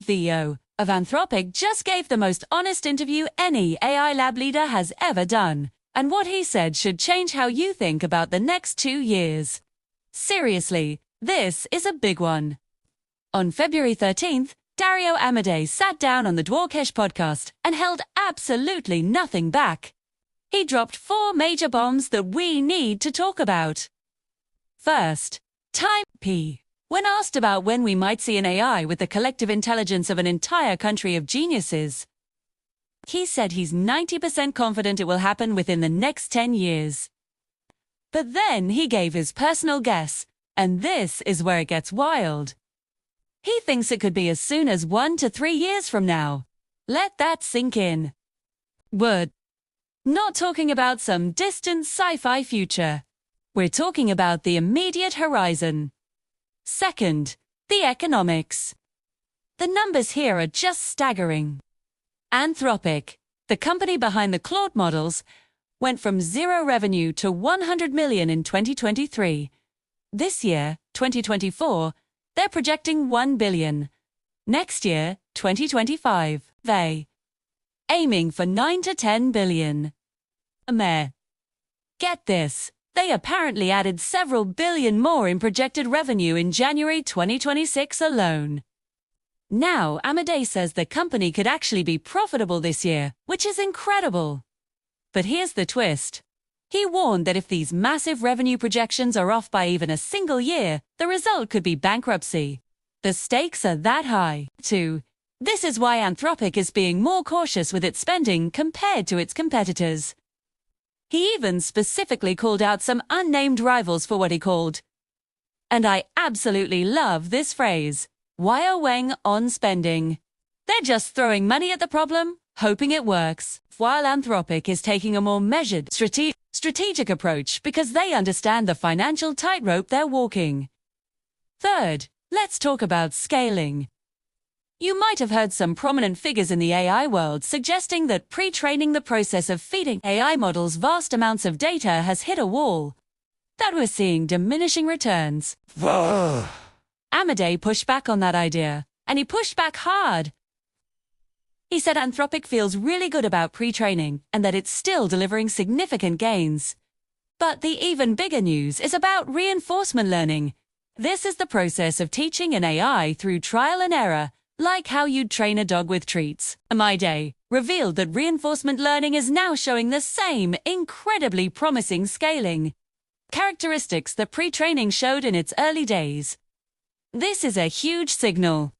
CEO of Anthropic just gave the most honest interview any AI lab leader has ever done, and what he said should change how you think about the next 2 years. Seriously, this is a big one. On February 13th, Dario Amodei sat down on the Dwarkesh podcast and held absolutely nothing back. He dropped 4 major bombs that we need to talk about. First, time P. When asked about when we might see an AI with the collective intelligence of an entire country of geniuses, he said he's 90% confident it will happen within the next 10 years. But then he gave his personal guess, and this is where it gets wild. He thinks it could be as soon as 1 to 3 years from now. Let that sink in. We're not talking about some distant sci-fi future. We're talking about the immediate horizon. Second, the economics. The numbers here are just staggering. Anthropic, the company behind the Claude models, went from 0 revenue to 100 million in 2023. This year, 2024, they're projecting 1 billion. Next year, 2025, they aiming for 9 to 10 billion. Get this. They apparently added several billion more in projected revenue in January 2026 alone. Now, Amodei says the company could actually be profitable this year, which is incredible. But here's the twist. He warned that if these massive revenue projections are off by even a single year, the result could be bankruptcy. The stakes are that high, too. This is why Anthropic is being more cautious with its spending compared to its competitors. He even specifically called out some unnamed rivals for what he called, and I absolutely love this phrase, wire-wang on spending. They're just throwing money at the problem, hoping it works, while Anthropic is taking a more measured, strategic approach because they understand the financial tightrope they're walking. Third, let's talk about scaling. You might have heard some prominent figures in the AI world suggesting that pre-training the process of feeding AI models vast amounts of data has hit a wall, that we're seeing diminishing returns. Amodei pushed back on that idea, and he pushed back hard. He said Anthropic feels really good about pre-training and that it's still delivering significant gains. But the even bigger news is about reinforcement learning. This is the process of teaching an AI through trial and error, like how you'd train a dog with treats. Amodei revealed that reinforcement learning is now showing the same incredibly promising scaling characteristics that pre-training showed in its early days. This is a huge signal.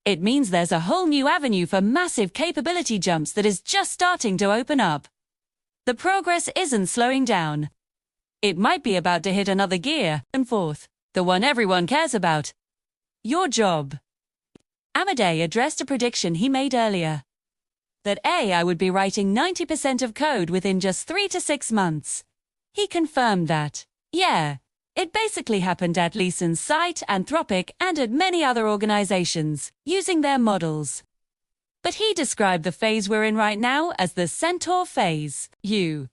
It means there's a whole new avenue for massive capability jumps that is just starting to open up. The progress isn't slowing down. It might be about to hit another gear. And fourth, the one everyone cares about, your job. Amodei addressed a prediction he made earlier, that AI would be writing 90% of code within just 3 to 6 months. He confirmed that, it basically happened at least in Sight, Anthropic, and at many other organizations, using their models. But he described the phase we're in right now as the centaur phase. You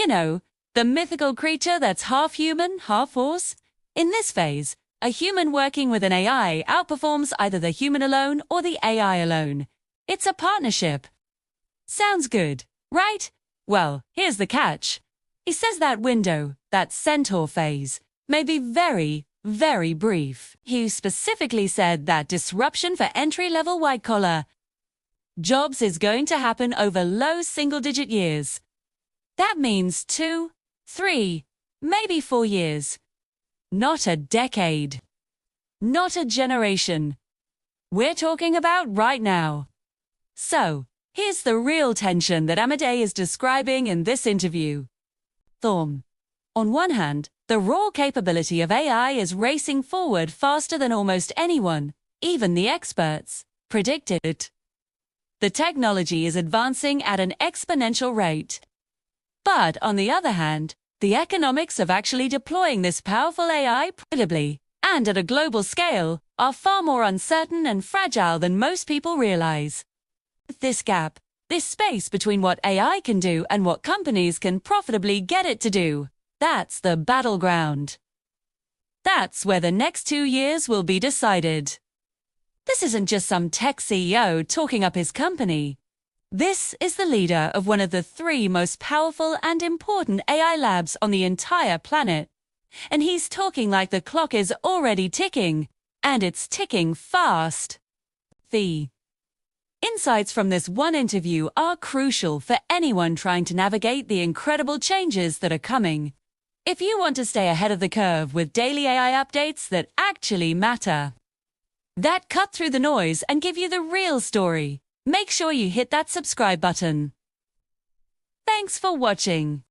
know, the mythical creature that's half human, half horse? In this phase, a human working with an AI outperforms either the human alone or the AI alone. It's a partnership. Sounds good, right? Well, here's the catch. He says that window, that centaur phase, may be very, very brief. He specifically said that disruption for entry-level white-collar jobs is going to happen over low single-digit years. That means 2, 3, maybe 4 years. Not a decade. Not a generation. We're talking about right now. So, here's the real tension that Amodei is describing in this interview. On one hand, the raw capability of AI is racing forward faster than almost anyone, even the experts, predicted. The technology is advancing at an exponential rate. But on the other hand, the economics of actually deploying this powerful AI profitably and at a global scale are far more uncertain and fragile than most people realize. This gap, this space between what AI can do and what companies can profitably get it to do, that's the battleground. That's where the next 2 years will be decided. This isn't just some tech CEO talking up his company. This is the leader of one of the 3 most powerful and important AI labs on the entire planet. And he's talking like the clock is already ticking, and it's ticking fast. The insights from this one interview are crucial for anyone trying to navigate the incredible changes that are coming. If you want to stay ahead of the curve with daily AI updates that actually matter, that cut through the noise and give you the real story, make sure you hit that subscribe button. Thanks for watching.